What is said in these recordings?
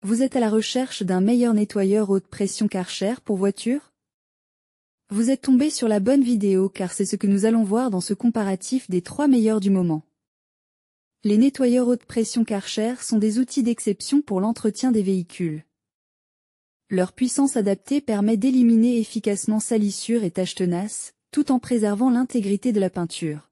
Vous êtes à la recherche d'un meilleur nettoyeur haute pression Karcher pour voiture? Vous êtes tombé sur la bonne vidéo car c'est ce que nous allons voir dans ce comparatif des 3 meilleurs du moment. Les nettoyeurs haute pression Karcher sont des outils d'exception pour l'entretien des véhicules. Leur puissance adaptée permet d'éliminer efficacement salissures et taches tenaces, tout en préservant l'intégrité de la peinture.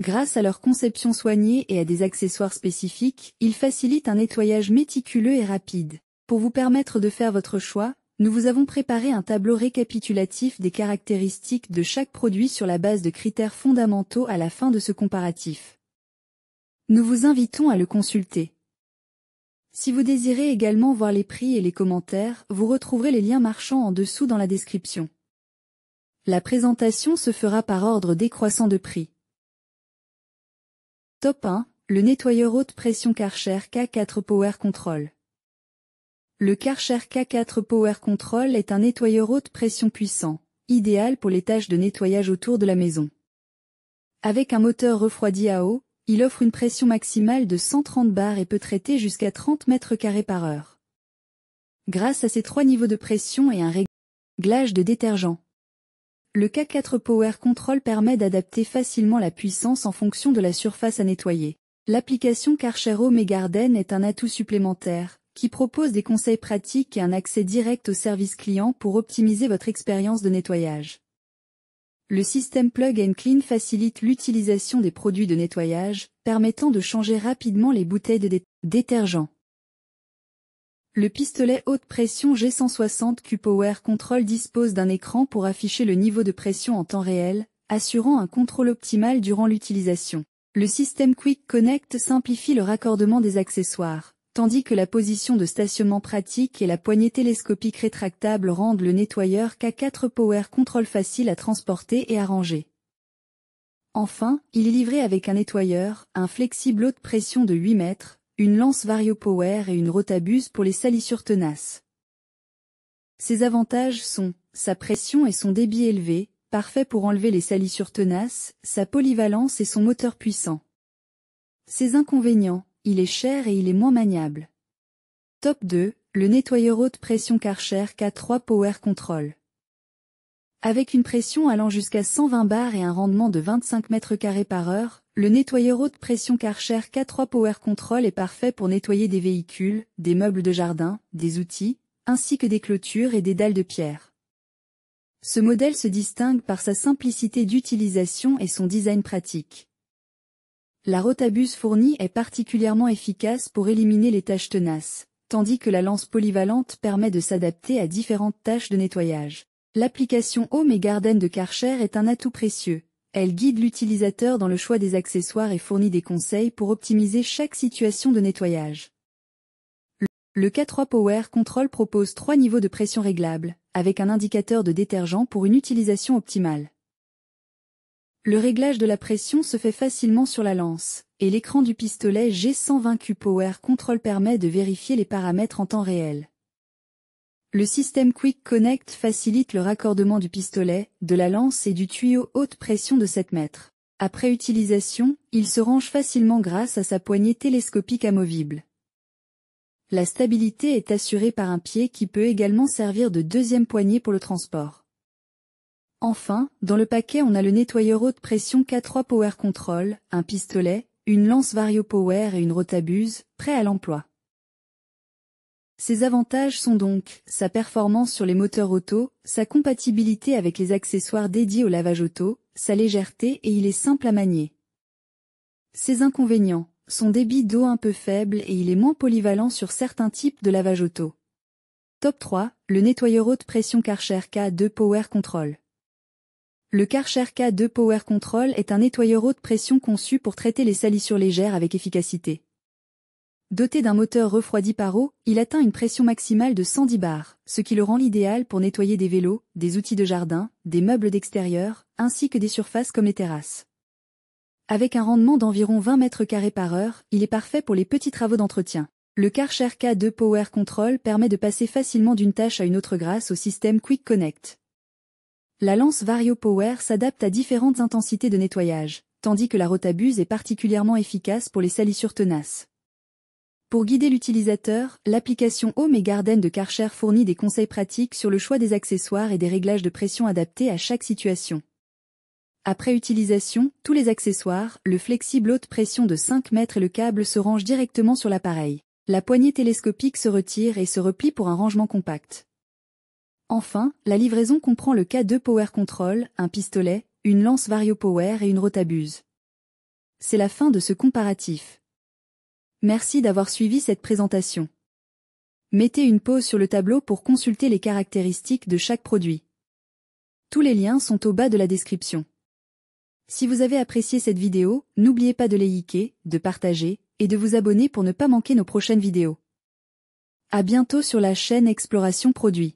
Grâce à leur conception soignée et à des accessoires spécifiques, ils facilitent un nettoyage méticuleux et rapide. Pour vous permettre de faire votre choix, nous vous avons préparé un tableau récapitulatif des caractéristiques de chaque produit sur la base de critères fondamentaux à la fin de ce comparatif. Nous vous invitons à le consulter. Si vous désirez également voir les prix et les commentaires, vous retrouverez les liens marchands en dessous dans la description. La présentation se fera par ordre décroissant de prix. Top 1, le nettoyeur haute pression Karcher K4 Power Control. Le Karcher K4 Power Control est un nettoyeur haute pression puissant, idéal pour les tâches de nettoyage autour de la maison. Avec un moteur refroidi à eau, il offre une pression maximale de 130 bars et peut traiter jusqu'à 30 mètres carrés par heure. Grâce à ses 3 niveaux de pression et un réglage de détergent, le K4 Power Control permet d'adapter facilement la puissance en fonction de la surface à nettoyer. L'application Karcher Home & Garden est un atout supplémentaire, qui propose des conseils pratiques et un accès direct au service client pour optimiser votre expérience de nettoyage. Le système Plug and Clean facilite l'utilisation des produits de nettoyage, permettant de changer rapidement les bouteilles de détergent. Le pistolet haute pression G160 Q-Power Control dispose d'un écran pour afficher le niveau de pression en temps réel, assurant un contrôle optimal durant l'utilisation. Le système Quick Connect simplifie le raccordement des accessoires, tandis que la position de stationnement pratique et la poignée télescopique rétractable rendent le nettoyeur K4 Power Control facile à transporter et à ranger. Enfin, il est livré avec un nettoyeur, un flexible haute pression de 8 mètres, une lance VarioPower et une rotabuse pour les salissures tenaces. Ses avantages sont sa pression et son débit élevé, parfait pour enlever les salissures tenaces, sa polyvalence et son moteur puissant. Ses inconvénients, il est cher et il est moins maniable. Top 2, le nettoyeur haute pression Karcher K3 Power Control. Avec une pression allant jusqu'à 120 bars et un rendement de 25 mètres carrés par heure, le nettoyeur haute pression Karcher K3 Power Control est parfait pour nettoyer des véhicules, des meubles de jardin, des outils, ainsi que des clôtures et des dalles de pierre. Ce modèle se distingue par sa simplicité d'utilisation et son design pratique. La rotabuse fournie est particulièrement efficace pour éliminer les taches tenaces, tandis que la lance polyvalente permet de s'adapter à différentes tâches de nettoyage. L'application Home & Garden de Karcher est un atout précieux. Elle guide l'utilisateur dans le choix des accessoires et fournit des conseils pour optimiser chaque situation de nettoyage. Le K3 Power Control propose 3 niveaux de pression réglables, avec un indicateur de détergent pour une utilisation optimale. Le réglage de la pression se fait facilement sur la lance, et l'écran du pistolet G120 Q-Power Control permet de vérifier les paramètres en temps réel. Le système Quick Connect facilite le raccordement du pistolet, de la lance et du tuyau haute pression de 7 mètres. Après utilisation, il se range facilement grâce à sa poignée télescopique amovible. La stabilité est assurée par un pied qui peut également servir de deuxième poignée pour le transport. Enfin, dans le paquet on a le nettoyeur haute pression K3 Power Control, un pistolet, une lance VarioPower et une rotabuse, prêts à l'emploi. Ses avantages sont donc sa performance sur les moteurs auto, sa compatibilité avec les accessoires dédiés au lavage auto, sa légèreté et il est simple à manier. Ses inconvénients, son débit d'eau un peu faible et il est moins polyvalent sur certains types de lavage auto. Top 3, le nettoyeur haute pression Karcher K2 Power Control. Le Karcher K2 Power Control est un nettoyeur haute pression conçu pour traiter les salissures légères avec efficacité. Doté d'un moteur refroidi par eau, il atteint une pression maximale de 110 bars, ce qui le rend l'idéal pour nettoyer des vélos, des outils de jardin, des meubles d'extérieur, ainsi que des surfaces comme les terrasses. Avec un rendement d'environ 20 mètres carrés par heure, il est parfait pour les petits travaux d'entretien. Le Karcher K2 Power Control permet de passer facilement d'une tâche à une autre grâce au système Quick Connect. La lance VarioPower s'adapte à différentes intensités de nettoyage, tandis que la rotabuse est particulièrement efficace pour les salissures tenaces. Pour guider l'utilisateur, l'application Home et Garden de Karcher fournit des conseils pratiques sur le choix des accessoires et des réglages de pression adaptés à chaque situation. Après utilisation, tous les accessoires, le flexible haute pression de 5 mètres et le câble se rangent directement sur l'appareil. La poignée télescopique se retire et se replie pour un rangement compact. Enfin, la livraison comprend le K2 Power Control, un pistolet, une lance Vario Power et une rotabuse. C'est la fin de ce comparatif. Merci d'avoir suivi cette présentation. Mettez une pause sur le tableau pour consulter les caractéristiques de chaque produit. Tous les liens sont au bas de la description. Si vous avez apprécié cette vidéo, n'oubliez pas de liker, de partager, et de vous abonner pour ne pas manquer nos prochaines vidéos. À bientôt sur la chaîne Exploration Produits.